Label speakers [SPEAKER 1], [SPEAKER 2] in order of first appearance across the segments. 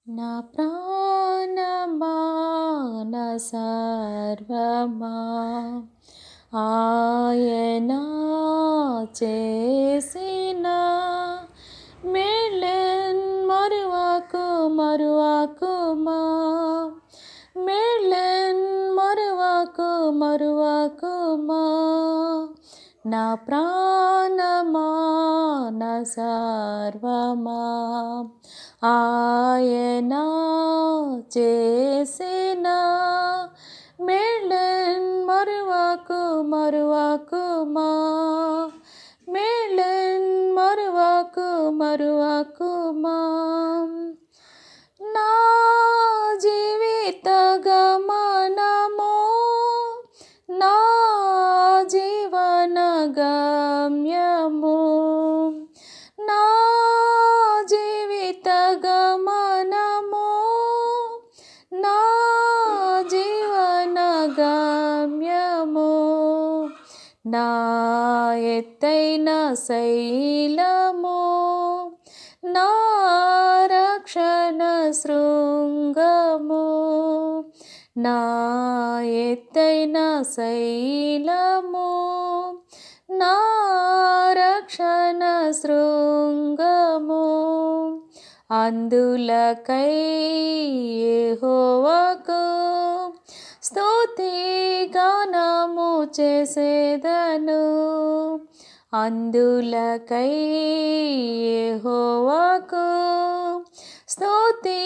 [SPEAKER 1] నా ప్రాణమా నా సర్వమా ఆయన చేసిన మేళ్ళన్ మరువకుమా మేళ్ళన్ మరువకుమా నా ప్రాణమా నా సర్వమా ఆయన చేసిన మేళ్ళన్ మరువకుమా మేళ్ళన్ మరువకుమా నా జీవిత గమనము నా జీవన గమ్యము నా జీవిత గమనము నా జీవన గమ్యము నా ఎత్తైన శైలము నా రక్షణ శృంగము నా ఎత్తైన శైలము నా రక్షణ శృంగము అందులకై యెహోవాకు స్తుతి గానము చేసేదను అందులకై యెహోవాకు స్తుతి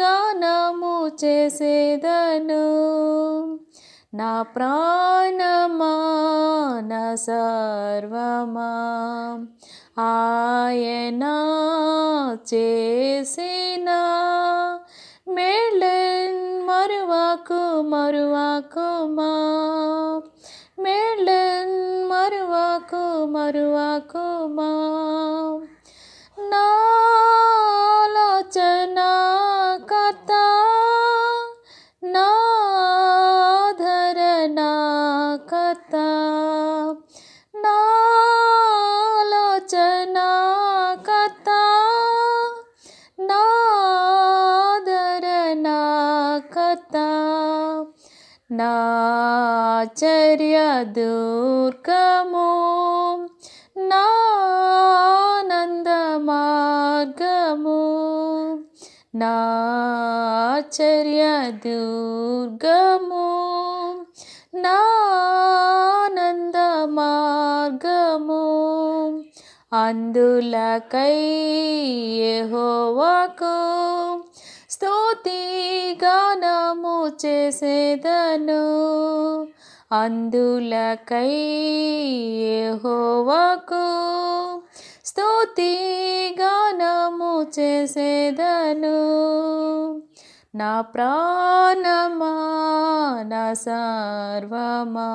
[SPEAKER 1] గానము చేసేదను నా ప్రాణమా నా సర్వమా ఆయన చేసిన మేళ్ళన్ మరువకుమా మేళ్ళన్ మరువకుమా నా ఆలోచన కర్త నా ఆదరణ కర్త నా ఆలోచన కర్త నా ఆదరణ కర్త నా ఆశ్చర్య దుర్గము నా ఆనంద మార్గము నా ఆశ్చర్య దుర్గము నా ఆనంద మార్గము అందులకై యెహోవాకు స్తుతి గానము చేసేదను అందులకై యెహోవాకు స్తుతి గానము చేసేదను నా ప్రాణమా నా సర్వమా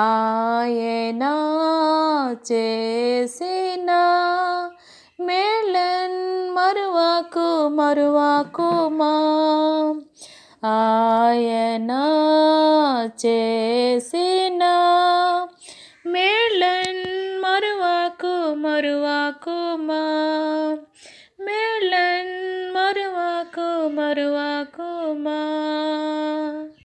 [SPEAKER 1] ఆయన చేసిన మేళ్ళన్ మరువకుమా ఆయన చేసిన మేళ్ళన్ మరువకుమా మేళ్ళన్ మరువకుమా